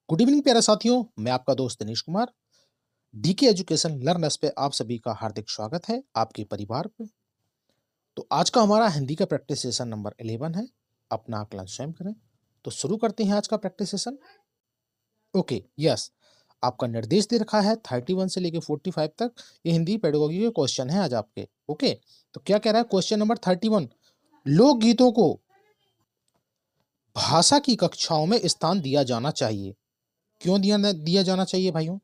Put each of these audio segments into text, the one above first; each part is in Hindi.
गुड इवनिंग प्यारे साथियों, मैं आपका दोस्त Dinesh Kumar. DK education learners पे आप सभी का हार्दिक स्वागत है आपके परिवार पे। तो आज का हमारा हिंदी का प्रैक्टिस सेशन नंबर 11 है। अपना आकलन स्वयं करें। तो शुरू करते हैं आज का प्रैक्टिस सेशन। ओके, यस, आपका निर्देश दे रखा है 31 से लेके 45 तक। ये हिंदी पेडागोजी के क्वेश्चन है आज आपके। ओके, तो क्या कह रहा है क्वेश्चन नंबर 31। लोकगीतों को भाषा की कक्षाओं में स्थान दिया जाना चाहिए। क्यों दिया जाना चाहिए भाइयों?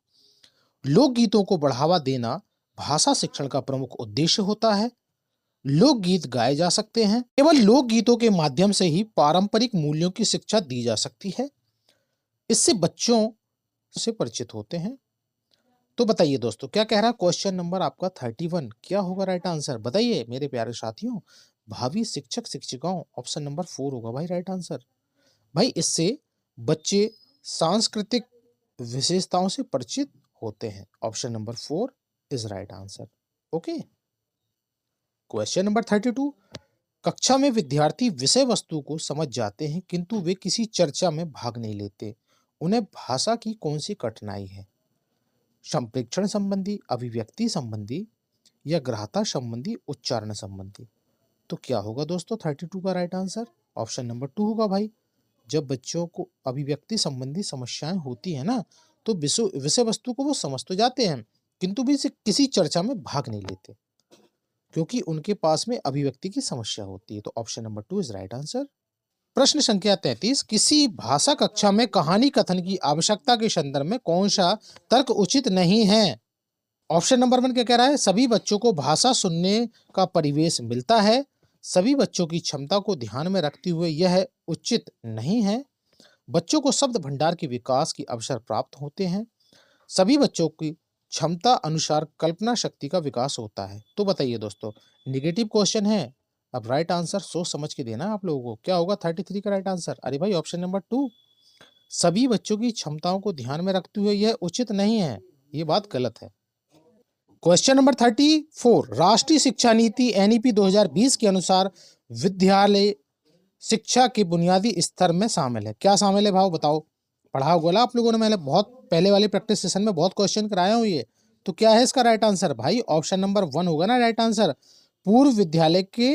लोकगीतों को बढ़ावा देना भाषा शिक्षण का प्रमुख उद्देश्य होता है। लोकगीत गाए जा सकते हैं। केवल लोकगीतों के माध्यम से ही पारंपरिक मूल्यों की शिक्षा दी जा सकती है। इससे बच्चों से परिचित होते हैं। तो बताइए दोस्तों, क्या कह रहा है क्वेश्चन नंबर आपका 31? क्या होगा राइट आंसर? बताइए मेरे प्यारे साथियों। भावी शिक्षक शिक्षिकाओं, ऑप्शन नंबर 4 होगा भाई राइट आंसर। भाई इससे बच्चे सांस्कृतिक विशेषताओं से परिचित होते हैं। Option number 4 is right answer. Okay, question number 32। कक्षा में विद्यार्थी विषय वस्तु को समझ जाते हैं किंतु वे किसी चर्चा में भाग नहीं लेते। उन्हें भाषा की कौन सी कठिनाई है? संप्रेक्षण संबंधी, अभिव्यक्ति संबंधी या ग्राह्यता संबंधी, उच्चारण संबंधी? तो क्या होगा दोस्तों 32 का राइट आंसर? ऑप्शन नंबर 2 होगा भाई। जब बच्चों को अभिव्यक्ति संबंधी समस्याएं होती है ना, तो विषय विषय वस्तु को वो समझ तो जाते हैं किंतु भी इसे किसी चर्चा में भाग नहीं लेते क्योंकि उनके पास में अभिव्यक्ति की समस्या होती है। तो option number 2 is right answer. प्रश्न संख्या 33। किसी भाषा कक्षा में कहानी कथन की आवश्यकता के संदर्भ में कौन सा तर्क उचित नहीं है? ऑप्शन नंबर 1 क्या कह रहा है? सभी बच्चों को भाषा सुनने का परिवेश मिलता है। सभी बच्चों की क्षमता को ध्यान में रखते हुए यह उचित नहीं है। बच्चों को शब्द भंडार के विकास की अवसर प्राप्त होते हैं। सभी बच्चों की क्षमता अनुसार कल्पना शक्ति का विकास होता है। तो बताइए दोस्तों, निगेटिव क्वेश्चन है। अब राइट आंसर सोच समझ के देना आप लोगों को। क्या होगा 33 का राइट आंसर? अरे भाई ऑप्शन नंबर 2, सभी बच्चों की क्षमताओं को ध्यान में रखते हुए यह उचित नहीं है। ये बात गलत है। Question number 34। राष्ट्रीय शिक्षा नीति एनईपी 2020 के अनुसार विद्यालय शिक्षा के बुनियादी स्तर में शामिल है। क्या शामिल है भाव बताओ? पढ़ा होगा आप लोगों ने, मैंने बहुत पहले वाले प्रैक्टिस सेशन में बहुत क्वेश्चन कराया हूं ये। तो क्या है इसका राइट आंसर? भाई ऑप्शन नंबर 1 होगा ना राइट आंसर। पूर्व विद्यालय के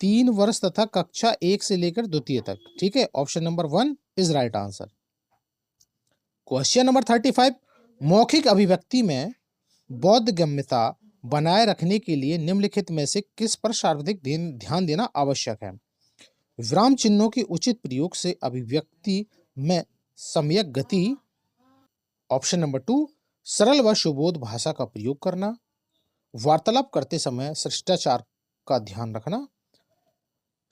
3 वर्ष तथा कक्षा 1 से लेकर द्वितीय तक। ठीक है, option number 1 is right answer. Question number 35। मौखिक अभिव्यक्ति में बोधगम्यता बनाए रखने के लिए निम्नलिखित में से किस पर सर्वाधिक ध्यान देना आवश्यक है? विराम चिन्हों के उचित प्रयोग से अभिव्यक्ति में सम्यक गति। ऑप्शन नंबर 2, सरल व सुबोध भाषा का प्रयोग करना। वार्तालाप करते समय शिष्टाचार का ध्यान रखना।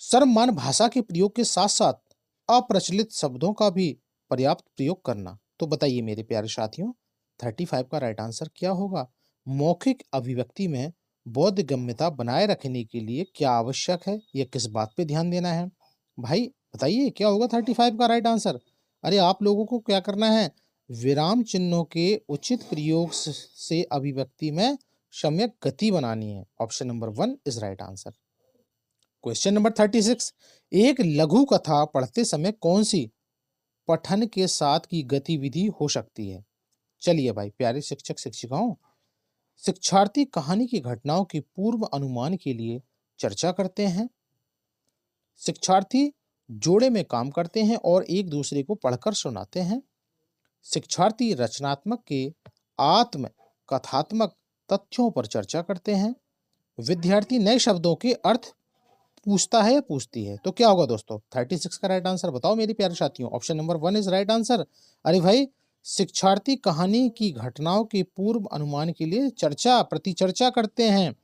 सर्वमान्य भाषा के प्रयोग के साथ साथ अप्रचलित शब्दों का भी पर्याप्त प्रयोग करना। तो बताइए मेरे प्यारे साथियों, 35 का राइट आंसर क्या होगा? मौखिक अभिव्यक्ति में बोधगम्यता बनाए रखने के लिए क्या आवश्यक है, यह किस बात पे ध्यान देना है? भाई बताइए क्या होगा 35 का राइट आंसर? अरे आप लोगों को क्या करना है? विराम चिन्हों के उचित प्रयोग से अभिव्यक्ति में सम्यक गति बनानी है। Option number 1 is right answer. Question number 36। एक लघु कथा पढ़ते समय कौन सी पठन के साथ की गतिविधि हो सकती है? चलिए भाई प्यारे शिक्षक शिक्षिकाओं, शिक्षार्थी कहानी की घटनाओं के पूर्व अनुमान के लिए चर्चा करते हैं। शिक्षार्थी जोड़े में काम करते हैं और एक दूसरे को पढ़कर सुनाते हैं। शिक्षार्थी रचनात्मक के आत्म कथात्मक तथ्यों पर चर्चा करते हैं। विद्यार्थी नए शब्दों के अर्थ पूछता है या पूछती है। तो क्या होगा दोस्तों 36 का राइट आंसर? बताओ मेरे प्यारे साथियों। Option number 1 is right answer. अरे भाई, शिक्षार्थी कहानी की घटनाओं के पूर्व अनुमान के लिए प्रतिचर्चा करते हैं।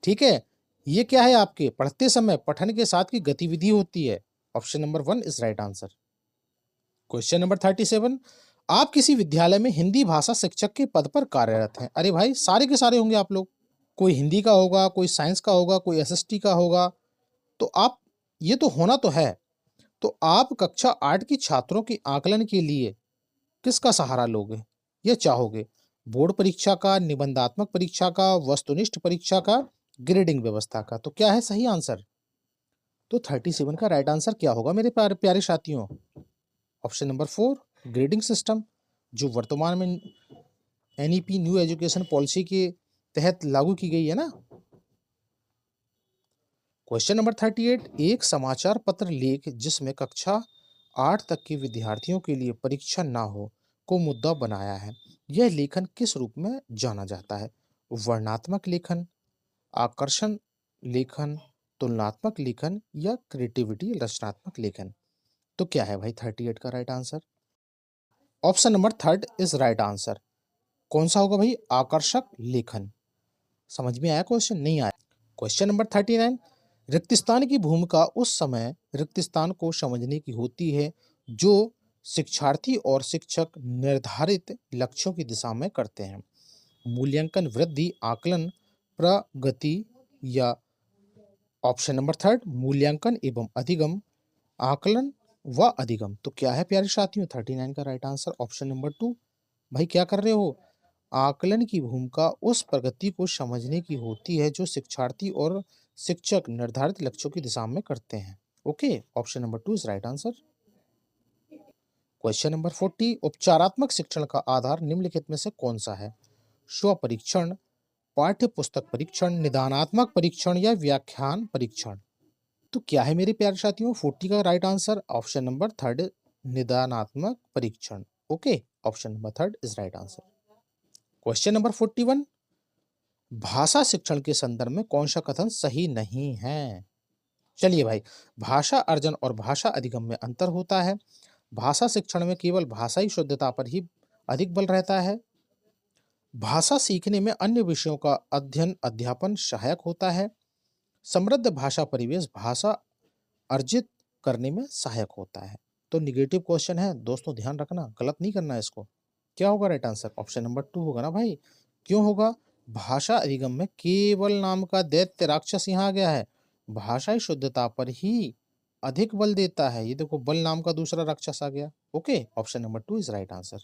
ठीक है, ये क्या है? आपके पढ़ते समय पठन के साथ की गतिविधि होती है। Option number 1 is right answer. Question number 37। आप किसी विद्यालय में हिंदी भाषा शिक्षक के पद पर कार्यरत हैं। अरे भाई सारे के सारे होंगे आप लोग। कोई हिंदी का होगा, कोई साइंस का होगा, कोई एसएसटी का होगा। तो आप, ये तो होना तो है। तो आप कक्षा 8 की छात्रों के आकलन के लिए किसका सहारा लोगे या चाहोगे? बोर्ड परीक्षा का, निबंधात्मक परीक्षा का, वस्तुनिष्ठ परीक्षा का, ग्रेडिंग व्यवस्था का? तो क्या है सही आंसर? तो 37 का राइट आंसर क्या होगा मेरे प्यारे साथियों? ऑप्शन नंबर 4 ग्रेडिंग सिस्टम जो वर्तमान में एनईपी न्यू एजुकेशन पॉलिसी के तहत लागू की गई है ना। क्वेश्चन नंबर 38, एक समाचार पत्र लेख जिसमें कक्षा 8 तक के विद्यार्थियों के लिए परीक्षा ना हो को मुद्दा बनाया है। यह लेखन किस रूप में जाना जाता है? वर्णनात्मक लेखन, आकर्षण लेखन, तुलनात्मक लेखन या क्रिएटिविटी रचनात्मक लेखन? तो क्या है भाई 38 का right answer? Option number third is right answer. कौन सा होगा भाई? आकर्षक लेखन। समझ में आया क्वेश्चन? नहीं आया? क्वेश्चन नंबर 39, रिक्त स्थान की भूमिका उस समय रिक्त स्थान को समझने की होती है जो शिक्षार्थी और शिक्षक निर्धारित लक्ष्यों की दिशा में करते हैं। मूल्यांकन, वृद्धि, आकलन, प्रगति या ऑप्शन नंबर थर्ड मूल्यांकन एवं अधिगम, आकलन व अधिगम। तो क्या है प्यारे साथियों 39 का right answer? Option number two. भाई क्या कर रहे हो? आकलन की भूमिका उस प्रगति को समझने की होती है जो शिक्षार्थी और शिक्षक निर्धारित लक्ष्यों की दिशा में करते हैं। Okay, option number two is right answer. Question number 40, उपचारात्मक शिक्षण का आधार निम्नलिखित में से कौन सा है? स्व परीक्षण, पाठ्य पुस्तक परीक्षण, निदानात्मक परीक्षण या व्याख्यान परीक्षण? तो क्या है मेरे प्यारे साथियों 40 का right answer? Option number third निदानात्मक परीक्षण। Okay, option number third is right answer. Question number 41, भाषा शिक्षण के संदर्भ में कौन सा कथन सही नहीं है? चलिए भाई, भाषा अर्जन और भाषा अधिगम में अंतर होता है। भाषा शिक्षण में केवल भाषाई शुद्धता पर ही अधिक बल रहता है। भाषा सीखने में अन्य विषयों का अध्ययन अध्यापन सहायक होता है। समृद्ध भाषा परिवेश भाषा अर्जित करने में सहायक होता है। तो निगेटिव क्वेश्चन है दोस्तों, ध्यान रखना, गलत नहीं करना है इसको। क्या होगा right answer? Option number two होगा ना भाई। क्यों होगा? भाषा अधिगम में केवल नाम का दैत्य राक्षस यहाँ आ गया है, भाषाई शुद्धता पर ही अधिक बल देता है। ये देखो, बल नाम का दूसरा राक्षस आ गया। Okay, option number two is right answer.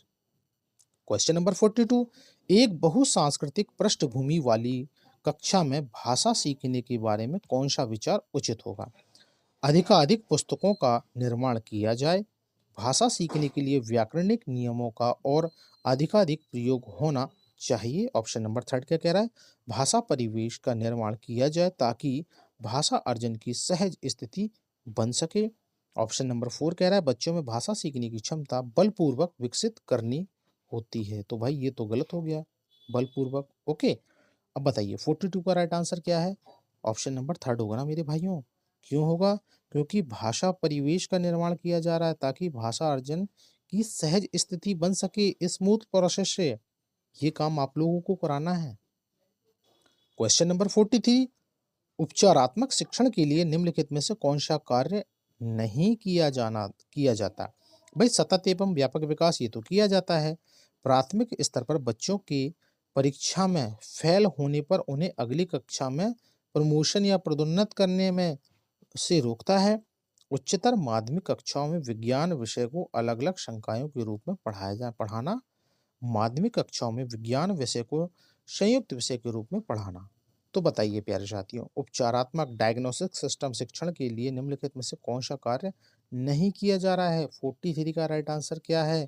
Question number 42, एक बहुसांस्कृतिक पृष्ठभूमि वाली कक्षा में भाषा सीखने के बारे में कौन सा विचार उचित होगा? अधिकाधिक पुस्तकों का निर्माण किया जाए, भाषा सीखने के लिए व्याकरणिक नियमों का और अधिकाधिक प्रयोग होना चाहिए। ऑप्शन नंबर थर्ड क्या कह रहा है? भाषा परिवेश का निर्माण किया जाए ताकि भाषा अर्जन की सहज स्थिति बन सके। ऑप्शन नंबर फोर कह रहा है बच्चों में भाषा सीखने की क्षमता बलपूर्वक विकसित करनी होती है। तो भाई ये तो गलत हो गया, बलपूर्वक। ओके, अब बताइए 42 का राइट आंसर क्या है? ऑप्शन नंबर थर्ड होगा ना मेरे भाइयों। क्यों होगा? क्योंकि भाषा परिवेश का निर्माण किया जा रहा है ताकि भाषा अर्जन की सहज स्थिति बन सके, स्मूथ प्रोसेस से। ये काम आप लोगों को कराना है। क्वेश्चन नंबर 43, उपचारात्मक शिक्षण के लिए निम्नलिखित में से कौन सा कार्य नहीं किया जाता? भाई सतत एवं व्यापक विकास ये तो किया जाता है। प्राथमिक स्तर पर बच्चों के परीक्षा में फेल होने पर उन्हें अगली कक्षा में प्रमोशन या पदोन्नत करने में से रोकता है। उच्चतर माध्यमिक कक्षाओं में विज्ञान विषय को अलग अलग संकायों के रूप में पढ़ाना। माध्यमिक कक्षाओं में विज्ञान विषय को संयुक्त विषय के रूप में पढ़ाना। तो बताइए प्यारे साथियों, उपचारात्मक डायग्नोस्टिक सिस्टम शिक्षण के लिए निम्नलिखित में से कौन सा कार्य नहीं किया जा रहा है? 43 का राइट आंसर क्या है?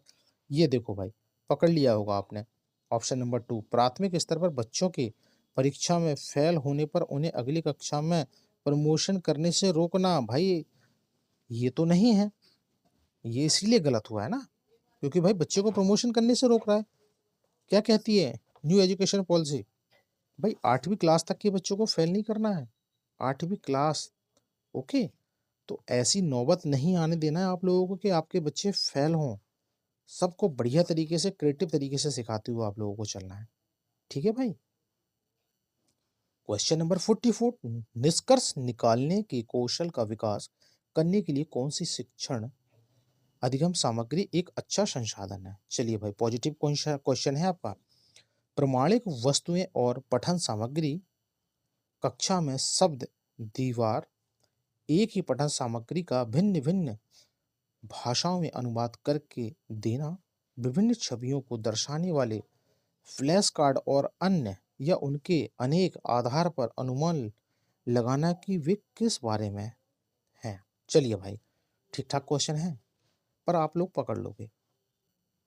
ये देखो भाई, पकड़ लिया होगा आपने। ऑप्शन नंबर टू, प्राथमिक स्तर पर बच्चों के परीक्षा में फेल होने पर उन्हें अगली कक्षा में प्रमोशन करने से रोकना। भाई ये तो नहीं है, ये इसीलिए गलत हुआ है ना, क्योंकि भाई बच्चे को प्रमोशन करने से रोक रहा है। क्या कहती है न्यू एजुकेशन पॉलिसी? भाई 8वीं क्लास तक के बच्चों को फेल नहीं करना है, 8वीं क्लास। ओके, तो ऐसी नौबत नहीं आने देना है आप लोगों को कि आपके बच्चे फेल हों। सबको बढ़िया तरीके से, क्रिएटिव तरीके से सिखाते हुए आप लोगों को चलना है। ठीक है भाई। क्वेश्चन नंबर 44, निष्कर्ष निकालने के कौशल का विकास करने के लिए कौन सी शिक्षण अधिगम सामग्री एक अच्छा संसाधन है? चलिए भाई, पॉजिटिव क्वेश्चन है आपका। प्रमाणिक वस्तुएं और पठन सामग्री, कक्षा में शब्द दीवार, एक ही पठन सामग्री का भिन्न भिन्न भाषाओं में अनुवाद करके देना, विभिन्न छवियों को दर्शाने वाले फ्लैश कार्ड और अन्य, या उनके अनेक आधार पर अनुमान लगाना कि वे किस बारे में हैं। चलिए भाई, ठीक ठाक क्वेश्चन है, पर आप लोग पकड़ लोगे।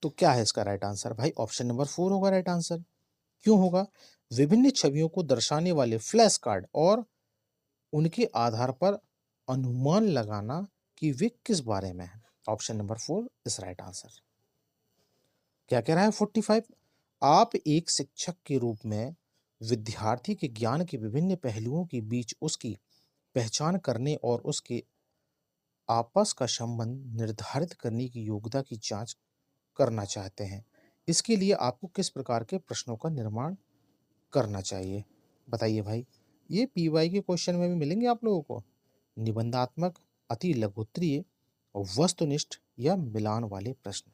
तो क्या है इसका राइट आंसर भाई? ऑप्शन नंबर 4 होगा राइट आंसर। क्यों होगा? विभिन्न छवियों को दर्शाने वाले फ्लैश कार्ड और उनके आधार पर अनुमान लगाना कि वे किस बारे में है। Option number 4 is right answer. क्या कह रहा है 45? आप एक शिक्षक के रूप में विद्यार्थी के ज्ञान के विभिन्न पहलुओं के बीच उसकी पहचान करने और उसके आपस का संबंध निर्धारित करने की योग्यता की जांच करना चाहते हैं। इसके लिए आपको किस प्रकार के प्रश्नों का निर्माण करना चाहिए? बताइए भाई। ये पीवाई के क्वेश्चन में भी मिलेंगे आप लोगों को। निबंधात्मक, अति लघुत्तरीय, वस्तुनिष्ठ या मिलान वाले प्रश्न।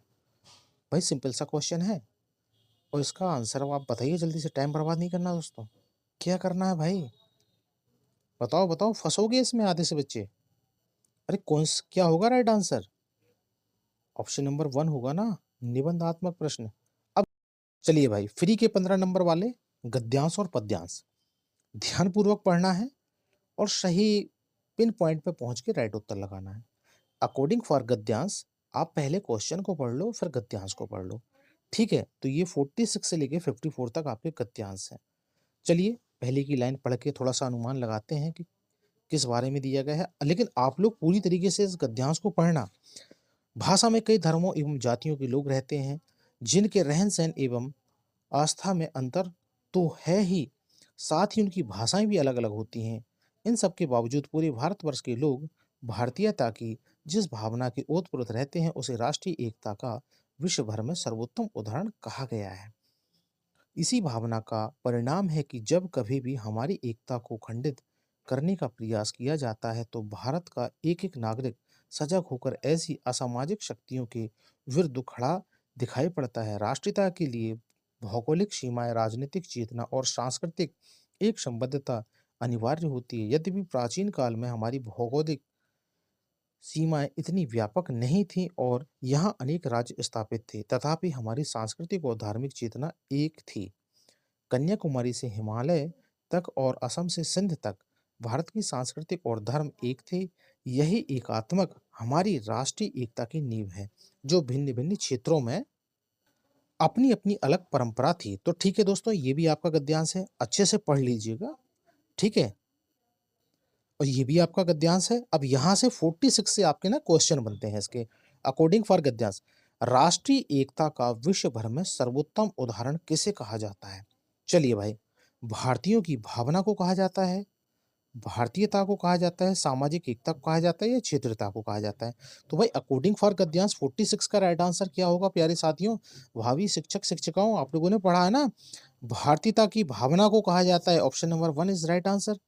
भाई सिंपल सा क्वेश्चन है और इसका आंसर अब आप बताइए जल्दी से, टाइम बर्बाद नहीं करना दोस्तों। क्या करना है भाई? बताओ बताओ, फंसोगे इसमें आधे से बच्चे। अरे क्या होगा राइट आंसर? ऑप्शन नंबर 1 होगा ना, निबंधात्मक प्रश्न। अब चलिए भाई, फ्री के 15 नंबर वाले गद्यांश और पद्यांश ध्यानपूर्वक पढ़ना है और सही पिन पॉइंट पे पहुंच के राइट उत्तर लगाना है। अकॉर्डिंग फॉर गद्यांश आप पहले क्वेश्चन को पढ़ लो फिर गद्यांश को पढ़ लो, ठीक है? तो ये 46 से लेके 54 तक आपके गद्यांश हैं। चलिए पहले की लाइन पढ़ के थोड़ा सा अनुमान लगाते हैं कि किस बारे में दिया गया है, लेकिन आप लोग पूरी तरीके से इस गद्यांश को पढ़ना। भाषा में कई धर्मों एवं जातियों के लोग रहते हैं जिनके रहन सहन एवं आस्था में अंतर तो है ही, साथ ही उनकी भाषाएं भी अलग अलग होती हैं। इन सब के बावजूद पूरे भारतवर्ष के लोग भारतीयता की जिस भावना के ओतप्रोत रहते हैं उसे राष्ट्रीय एकता का विश्व भर में सर्वोत्तम उदाहरण कहा गया है। इसी भावना का परिणाम है कि जब कभी भी हमारी एकता को खंडित करने का प्रयास किया जाता है तो भारत का एक एक नागरिक सजग होकर ऐसी असामाजिक शक्तियों के विरुद्ध खड़ा दिखाई पड़ता है। राष्ट्रीयता के लिए भौगोलिक सीमाएं, राजनीतिक चेतना और सांस्कृतिक एक संबद्धता अनिवार्य होती है। यद्यपि प्राचीन काल में हमारी भौगोलिक सीमाएं इतनी व्यापक नहीं थीं और यहाँ अनेक राज्य स्थापित थे, तथापि हमारी सांस्कृतिक और धार्मिक चेतना एक थी। कन्याकुमारी से हिमालय तक और असम से सिंध तक भारत की सांस्कृतिक और धर्म एक थे। यही एकात्मक हमारी राष्ट्रीय एकता की नींव है, जो भिन्न भिन्न क्षेत्रों में अपनी अपनी अलग परंपरा थी। तो ठीक है दोस्तों, ये भी आपका गद्यांश है, अच्छे से पढ़ लीजिएगा, ठीक है? और ये भी आपका गद्यांश है। अब यहाँ से 46 से आपके ना क्वेश्चन बनते हैं इसके। अकॉर्डिंग फॉर गद्यांश, राष्ट्रीय एकता का विश्व भर में सर्वोत्तम उदाहरण किसे कहा जाता है? चलिए भाई, भारतीयों की भावना को कहा जाता है, भारतीयता को कहा जाता है, सामाजिक एकता को कहा जाता है या क्षेत्रीयता को कहा जाता है? तो भाई अकॉर्डिंग फॉर गद्यांश 46 का राइट आंसर क्या होगा प्यारे साथियों? भावी शिक्षक शिक्षिकाओं, आप लोगों ने पढ़ा है ना, भारतीयता की भावना को कहा जाता है। Option number 1 is right answer.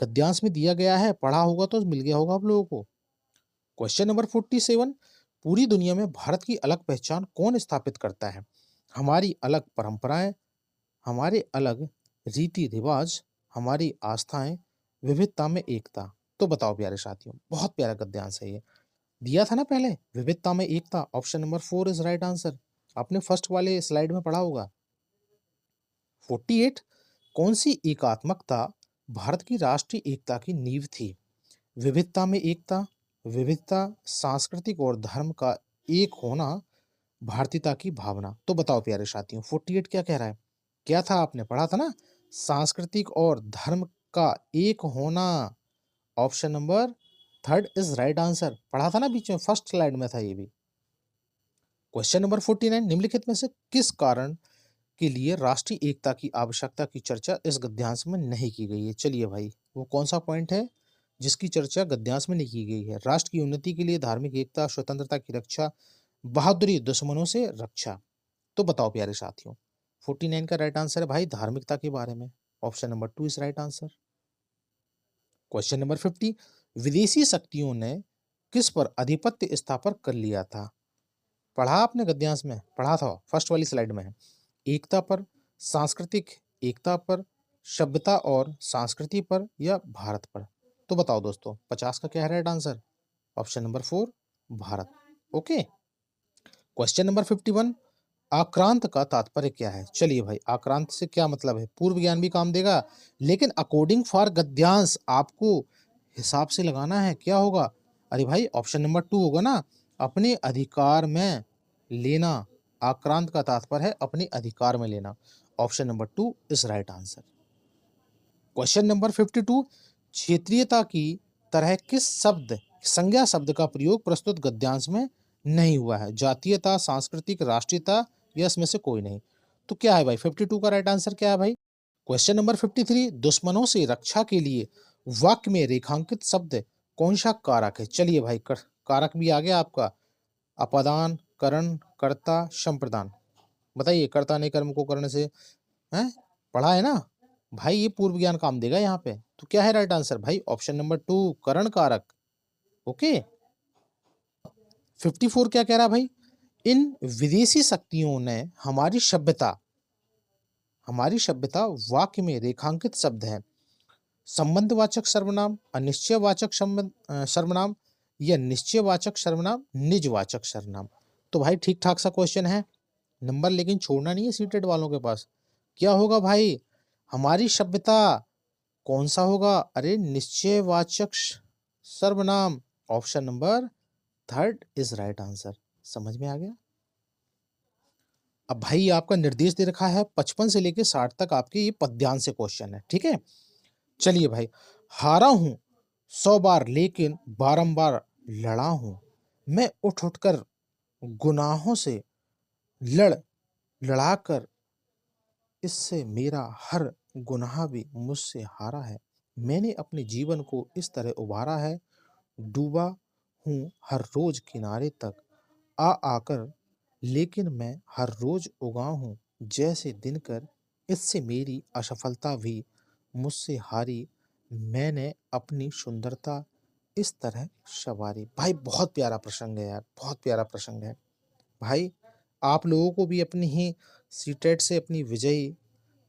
गद्यांश में दिया गया है, पढ़ा होगा तो मिल गया होगा आप लोगों को। क्वेश्चन नंबर 47, पूरी दुनिया में भारत की अलग पहचान कौन स्थापित करता है? हमारी अलग परंपराएं, हमारे अलग रीति रिवाज, हमारी आस्थाएं, विविधता में एकता। तो बताओ प्यारे साथियों, बहुत प्यारा गद्यांश है ये। दिया था ना पहले, विविधता में एकता। Option number 4 is right answer. आपने फर्स्ट वाले स्लाइड में पढ़ा होगा। 48, कौन सी एकात्मकता भारत की राष्ट्रीय एकता की नींव थी? विविधता में एकता, विविधता, सांस्कृतिक और धर्म का एक होना, भारतीयता की भावना। तो बताओ प्यारे साथियों 48 क्या कह रहा है? क्या था, आपने पढ़ा था ना, सांस्कृतिक और धर्म का एक होना। Option number 3 is right answer. पढ़ा था ना बीच में, फर्स्ट स्लाइड में था ये भी। क्वेश्चन नंबर 49, निम्नलिखित में से किस कारण के लिए राष्ट्रीय एकता की आवश्यकता की चर्चा इस गद्यांश में नहीं की गई है? चलिए भाई, वो कौन सा पॉइंट है जिसकी चर्चा गद्यांश में नहीं की गई है? राष्ट्र की उन्नति के लिए, धार्मिक एकता, स्वतंत्रता की रक्षा, बहादुरी, दुश्मनों से रक्षा। तो बताओ प्यारे साथियों, 49 का राइट आंसर है भाई धार्मिकता के बारे में। Option number 2 is right answer. Question number 50, विदेशी शक्तियों ने किस पर आधिपत्य स्थापित कर लिया था? पढ़ा आपने गद्यांश में, पढ़ा था, फर्स्ट वाली स्लाइड में है। एकता पर, सांस्कृतिक एकता पर, सभ्यता और संस्कृति पर या भारत पर? तो बताओ दोस्तों, 50 का क्या है right answer? Option number 4 Bharat. Okay. Question number 51, आक्रांत का तात्पर्य क्या है? चलिए भाई, आक्रांत से क्या मतलब है? पूर्व ज्ञान भी काम देगा, लेकिन अकॉर्डिंग फॉर गद्यांश आपको हिसाब से लगाना है। क्या होगा? अरे भाई ऑप्शन नंबर 2 होगा ना, अपने अधिकार में लेना, आक्रांत का तात्पर्य है अपने अधिकार में लेना। Option number 2 is right answer. Question number 52, क्षेत्रीयता की तरह किस शब्द संज्ञा शब्द का प्रयोग प्रस्तुत गद्यांश में नहीं हुआ है? जातीयता, सांस्कृतिक, राष्ट्रीयता या इसमें से कोई नहीं। तो क्या है भाई 52 का राइट आंसर क्या है भाई? क्वेश्चन नंबर 53, दुश्मनों से रक्षा के लिए वाक्य में रेखांकित शब्द कौन सा कारक है? चलिए भाई कारक भी आ गया आपका, अपादान, करण, कर्ता, संप्रदान। बताइए, कर्ता ने कर्म को करने से हैं पढ़ा है ना भाई, ये पूर्व ज्ञान काम देगा यहाँ पे। तो क्या है राइट आंसर भाई? ऑप्शन नंबर 2 करण कारक। ओके। 54 क्या कह रहा भाई? इन विदेशी शक्तियों ने हमारी सभ्यता वाक्य में रेखांकित शब्द है संबंधवाचक सर्वनाम, अनिश्चयवाचक सर्वनाम या निश्चयवाचक सर्वनाम, निजवाचक सर्वनाम। तो भाई ठीक ठाक सा क्वेश्चन है, नंबर लेकिन छोड़ना नहीं है सीटेट वालों के पास। क्या होगा भाई? हमारी सभ्यता कौन सा होगा? अरे निश्चयवाचक सर्वनाम। Option number 3 is right answer. समझ में आ गया? अब भाई आपका निर्देश दे रखा है 55 से लेके 60 तक आपके ये पद्यांश से क्वेश्चन है, ठीक है। चलिए भाई, हारा हूं 100 बार लेकिन बारंबार लड़ा हूं, मैं उठ उठकर गुनाहों से लड़ाकर, इससे मेरा हर गुनाह भी मुझसे हारा है। मैंने अपने जीवन को इस तरह उभारा है, डूबा हूँ हर रोज किनारे तक आ आकर, लेकिन मैं हर रोज उगा हूँ जैसे दिनकर, इससे मेरी असफलता भी मुझसे हारी, मैंने अपनी सुंदरता इस तरह सवारी। भाई बहुत प्यारा प्रसंग है यार, बहुत प्यारा प्रसंग है भाई। आप लोगों को भी अपनी ही सीटेट से अपनी विजयी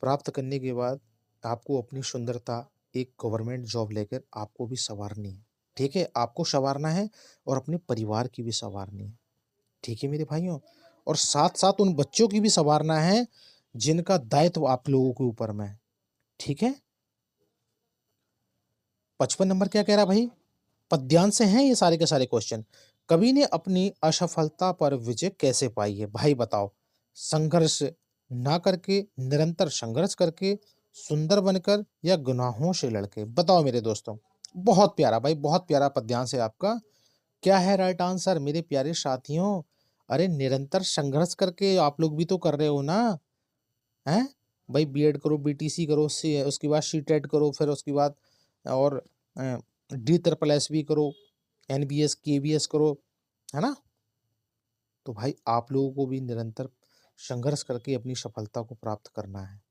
प्राप्त करने के बाद आपको अपनी सुंदरता एक गवर्नमेंट जॉब लेकर आपको भी संवारनी है, ठीक है। आपको संवारना है और अपने परिवार की भी संवारनी है, ठीक है मेरे भाइयों। और साथ साथ उन बच्चों की भी संवारना है जिनका दायित्व आप लोगों के ऊपर में है, ठीक है। 55 नंबर क्या कह रहा भाई? पद्यांश से हैं ये सारे के सारे क्वेश्चन। कवि ने अपनी असफलता पर विजय कैसे पाई है? भाई बताओ। संघर्ष ना करके, निरंतर संघर्ष करके, सुंदर बनकर या गुनाहों से लड़के? बताओ मेरे दोस्तों। बहुत प्यारा भाई, बहुत प्यारा पद्यांश है आपका। क्या है राइट आंसर मेरे प्यारे साथियों? अरे निरंतर संघर्ष करके आप लोग भी तो कर रहे हो ना, हैं भाई। बीएड करो, बीटीसी करो, उसके बाद सीटेट करो, फिर उसके बाद और D SSS करो, NBS KBS करो, है ना। तो भाई आप लोगों को भी निरंतर संघर्ष करके अपनी सफलता को प्राप्त करना है।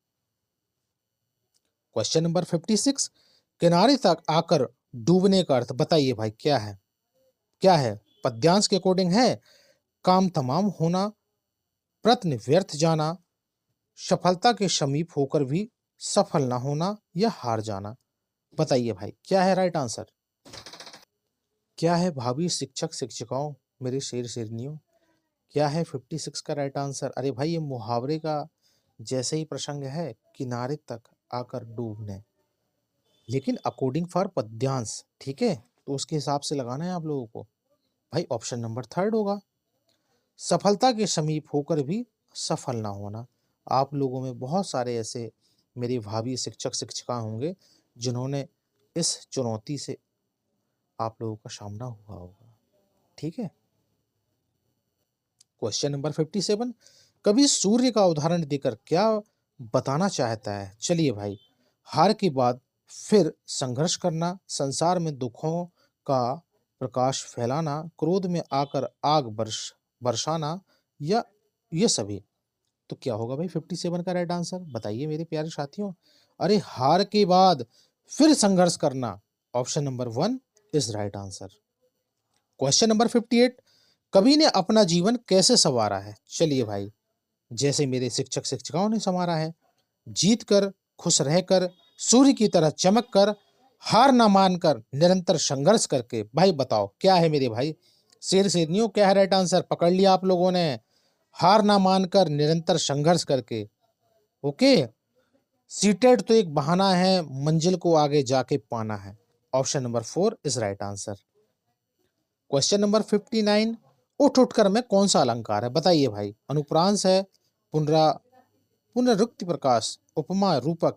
क्वेश्चन नंबर 56, किनारे तक आकर डूबने का अर्थ बताइए भाई क्या है? क्या है? पद्यांश के अकॉर्डिंग है काम तमाम होना, प्रत्न व्यर्थ जाना, सफलता के समीप होकर भी सफल ना होना या हार जाना। बताइए भाई क्या है राइट आंसर? क्या है भाभी शिक्षक शिक्षिकाओं, मेरे शेर शेरनियों? क्या है 56 का राइट आंसर? अरे भाई ये मुहावरे का जैसे ही प्रसंग है, किनारे तक आकर डूबने, लेकिन अकॉर्डिंग फॉर पद्यांश, ठीक है। तो उसके हिसाब से लगाना है आप लोगों को। भाई ऑप्शन नंबर 3 होगा, सफलता के समीप होकर भी सफल ना होना। आप लोगों में बहुत सारे ऐसे मेरी भाभी शिक्षक शिक्षिका होंगे जिन्होंने इस चुनौती से आप लोगों का सामना हुआ होगा, ठीक है। क्वेश्चन नंबर 57, कभी सूर्य का उदाहरण देकर क्या बताना चाहता है? चलिए भाई, हार के बाद फिर संघर्ष करना, संसार में दुखों का प्रकाश फैलाना, क्रोध में आकर आग बरसाना या ये सभी। तो क्या होगा भाई 57 का राइट आंसर? बताइए मेरे प्यारे साथियों। अरे हार के बाद फिर संघर्ष करना, option number 1 is right answer. Question number 58, कवि ने अपना जीवन कैसे संवारा है? चलिए भाई, जैसे मेरे शिक्षक शिक्षिकाओं ने संवारा है, जीत कर, खुश रहकर, सूर्य की तरह चमक कर, हार ना मानकर, निरंतर संघर्ष करके। भाई बताओ क्या है मेरे भाई? शेर शेरनियों क्या है राइट आंसर? पकड़ लिया आप लोगों ने। हार ना मानकर, निरंतर संघर्ष करके। ओके। सीटेड तो एक बहाना है, मंजिल को आगे जाके पाना है। Option number 4 is right answer. Question number 59, उठ उठकर में कौन सा अलंकार है, बताइए भाई। अनुप्रांस है, पुनरुक्ति प्रकाश, उपमा, रूपक,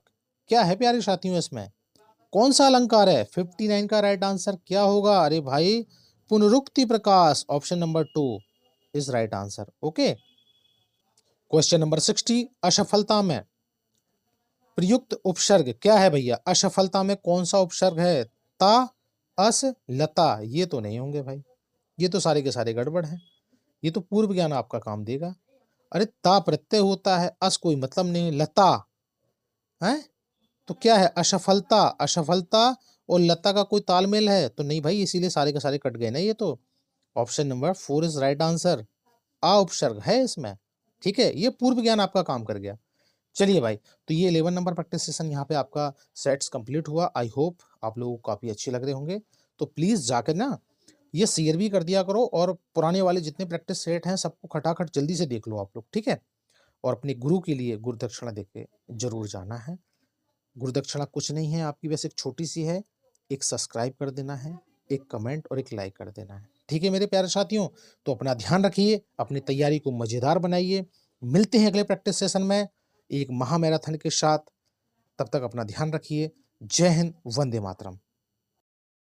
क्या है प्यारे साथियों इसमें? कौन सा अलंकार है? 59 का राइट आंसर क्या होगा? अरे भाई पुनरुक्ति प्रकाश, option number 2 is right answer. Okay. Question number 60, असफलता में प्रयुक्त उपसर्ग क्या है भैया? असफलता में कौन सा उपसर्ग है? ता, अस, लता, ये तो नहीं होंगे भाई, ये तो सारे के सारे गड़बड़ हैं, ये तो पूर्व ज्ञान आपका काम देगा। अरे ता प्रत्यय होता है, अस कोई मतलब नहीं, लता है तो क्या है? असफलता। असफलता और लता का कोई तालमेल है तो नहीं भाई, इसीलिए सारे के सारे कट गए ना ये तो। Option number 4 is right answer. आ उपसर्ग है इसमें, ठीक है, ये पूर्व ज्ञान आपका काम कर गया। चलिए भाई, तो ये 11 नंबर प्रैक्टिस सेशन यहाँ पे आपका सेट्स कंप्लीट हुआ। आई होप आप लोगों को काफ़ी अच्छे लग रहे होंगे। तो प्लीज़ जाकर ना ये शेयर भी कर दिया करो, और पुराने वाले जितने प्रैक्टिस सेट हैं सबको खटाखट जल्दी से देख लो आप लोग, ठीक है। और अपने गुरु के लिए गुरु दक्षिणा दे के जरूर जाना है। गुरु दक्षिणा कुछ नहीं है आपकी, बस एक छोटी सी है, एक सब्सक्राइब कर देना है, एक कमेंट और एक लाइक कर देना है, ठीक है मेरे प्यारे साथियों। तो अपना ध्यान रखिए, अपनी तैयारी को मज़ेदार बनाइए। मिलते हैं अगले प्रैक्टिस सेशन में एक महामैराथन के साथ। तब तक अपना ध्यान रखिए। जय हिंद, वंदे मातरम।